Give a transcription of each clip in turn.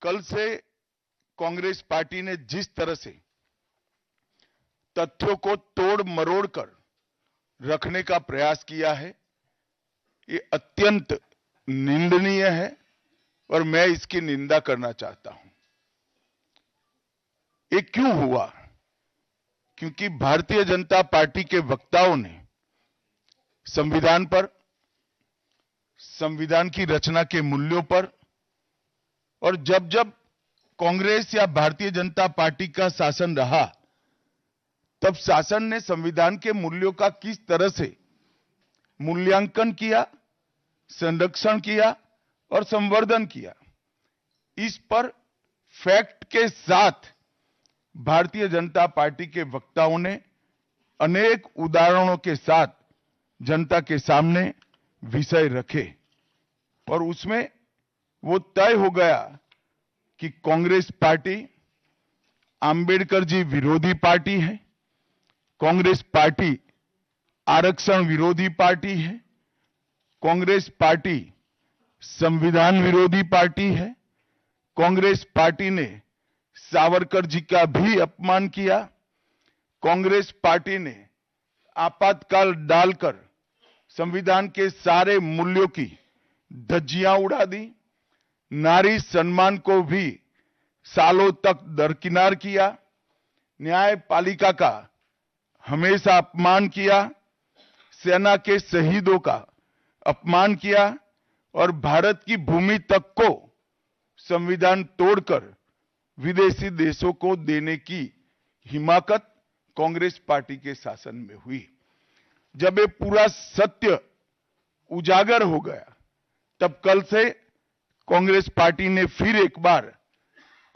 कल से कांग्रेस पार्टी ने जिस तरह से तथ्यों को तोड़ मरोड़ कर रखने का प्रयास किया है, ये अत्यंत निंदनीय है और मैं इसकी निंदा करना चाहता हूं। ये क्यों हुआ? क्योंकि भारतीय जनता पार्टी के वक्ताओं ने संविधान पर, संविधान की रचना के मूल्यों पर, और जब जब कांग्रेस या भारतीय जनता पार्टी का शासन रहा तब शासन ने संविधान के मूल्यों का किस तरह से मूल्यांकन किया, संरक्षण किया और संवर्धन किया, इस पर फैक्ट के साथ भारतीय जनता पार्टी के वक्ताओं ने अनेक उदाहरणों के साथ जनता के सामने विषय रखे और उसमें वो तय हो गया कि कांग्रेस पार्टी आंबेडकर जी विरोधी पार्टी है, कांग्रेस पार्टी आरक्षण विरोधी पार्टी है, कांग्रेस पार्टी संविधान विरोधी पार्टी है, कांग्रेस पार्टी ने सावरकर जी का भी अपमान किया, कांग्रेस पार्टी ने आपातकाल डालकर संविधान के सारे मूल्यों की धज्जियां उड़ा दी, नारी सम्मान को भी सालों तक दरकिनार किया, न्यायपालिका का हमेशा अपमान किया, सेना के शहीदों का अपमान किया और भारत की भूमि तक को संविधान तोड़कर विदेशी देशों को देने की हिमाकत कांग्रेस पार्टी के शासन में हुई। जब ये पूरा सत्य उजागर हो गया तब कल से कांग्रेस पार्टी ने फिर एक बार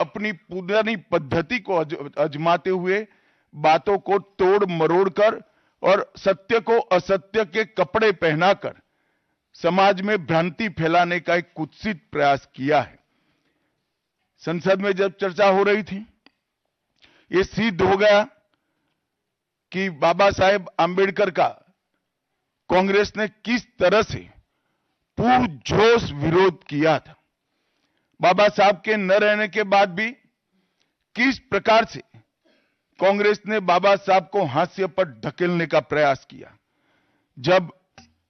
अपनी पुरानी पद्धति को आजमाते हुए बातों को तोड़ मरोड़ कर और सत्य को असत्य के कपड़े पहनाकर समाज में भ्रांति फैलाने का एक कुत्सित प्रयास किया है। संसद में जब चर्चा हो रही थी, ये सिद्ध हो गया कि बाबा साहेब आंबेडकर का कांग्रेस ने किस तरह से पुरजोश विरोध किया था। बाबा साहब के न रहने के बाद भी किस प्रकार से कांग्रेस ने बाबा साहब को हाशिए पर ढकेलने का प्रयास किया। जब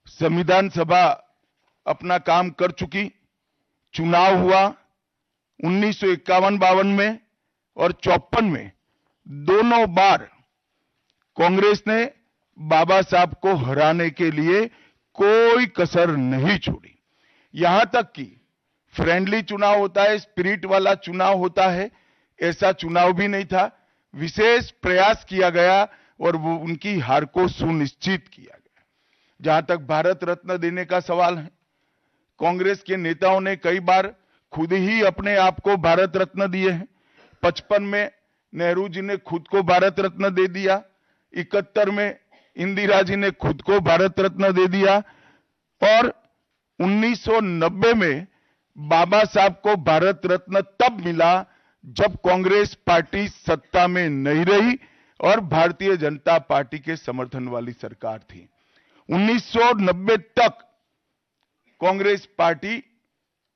संविधान सभा अपना काम कर चुकी, चुनाव हुआ 1951-52 में और 54 में, दोनों बार कांग्रेस ने बाबा साहब को हराने के लिए कोई कसर नहीं छोड़ी। यहां तक कि फ्रेंडली चुनाव होता है, स्पिरिट वाला चुनाव होता है, ऐसा चुनाव भी नहीं था। विशेष प्रयास किया गया और वो उनकी हार को सुनिश्चित किया गया। जहां तक भारत रत्न देने का सवाल है, कांग्रेस के नेताओं ने कई बार खुद ही अपने आप को भारत रत्न दिए हैं। 55 में नेहरू जी ने खुद को भारत रत्न दे दिया, 71 में इंदिरा जी ने खुद को भारत रत्न दे दिया और 1990 में बाबा साहब को भारत रत्न तब मिला जब कांग्रेस पार्टी सत्ता में नहीं रही और भारतीय जनता पार्टी के समर्थन वाली सरकार थी। 1990 तक कांग्रेस पार्टी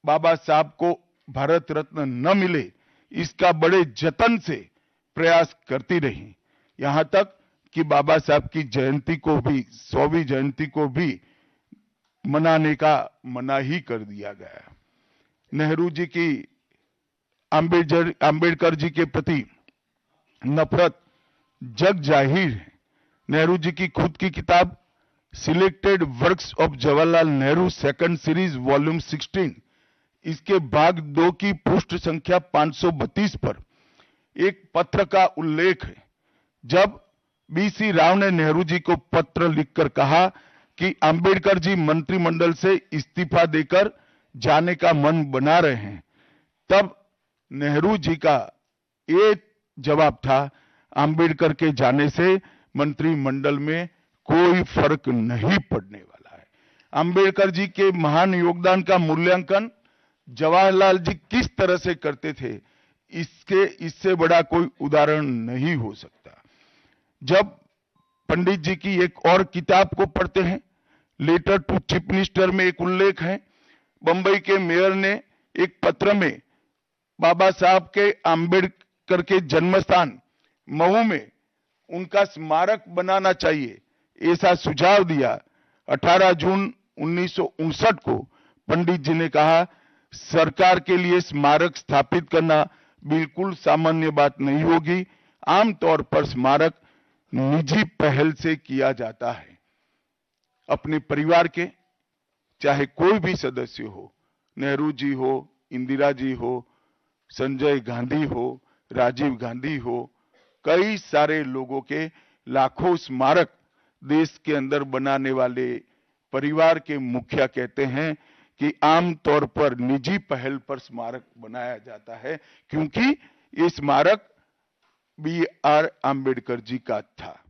बाबा साहब को भारत रत्न न मिले इसका बड़े जतन से प्रयास करती रही, यहां तक कि बाबा साहब की जयंती को भी, 100वीं जयंती को भी मनाने का मना ही कर दिया गया। नेहरू जी की आंबेडकर जी के प्रति नफरत जग जाहिर है। नेहरू जी की खुद की किताब selected works of Jawaharlal Nehru second series volume 16, इसके भाग 2 की पृष्ठ संख्या 532 पर एक पत्र का उल्लेख है। जब बीसी राव ने नेहरू जी को पत्र लिखकर कहा कि आंबेडकर जी मंत्रिमंडल से इस्तीफा देकर जाने का मन बना रहे हैं, तब नेहरू जी का ये जवाब था, आंबेडकर के जाने से मंत्रिमंडल में कोई फर्क नहीं पड़ने वाला है। आंबेडकर जी के महान योगदान का मूल्यांकन जवाहरलाल जी किस तरह से करते थे, इससे बड़ा कोई उदाहरण नहीं हो सकता। जब पंडित जी की एक और किताब को पढ़ते हैं, लेटर टू चीफ मिनिस्टर में एक उल्लेख है, बंबई के मेयर ने एक पत्र में बाबा साहब के आम्बेडकर के जन्मस्थान मऊ में उनका स्मारक बनाना चाहिए, ऐसा सुझाव दिया। 18 जून 1959 को पंडित जी ने कहा, सरकार के लिए स्मारक स्थापित करना बिल्कुल सामान्य बात नहीं होगी। आमतौर पर स्मारक निजी पहल से किया जाता है। अपने परिवार के चाहे कोई भी सदस्य हो, नेहरू जी हो, इंदिरा जी हो, संजय गांधी हो, राजीव गांधी हो, कई सारे लोगों के लाखों स्मारक देश के अंदर बनाने वाले परिवार के मुखिया कहते हैं कि आमतौर पर निजी पहल पर स्मारक बनाया जाता है, क्योंकि ये स्मारक बी आर आम्बेडकर जी का था।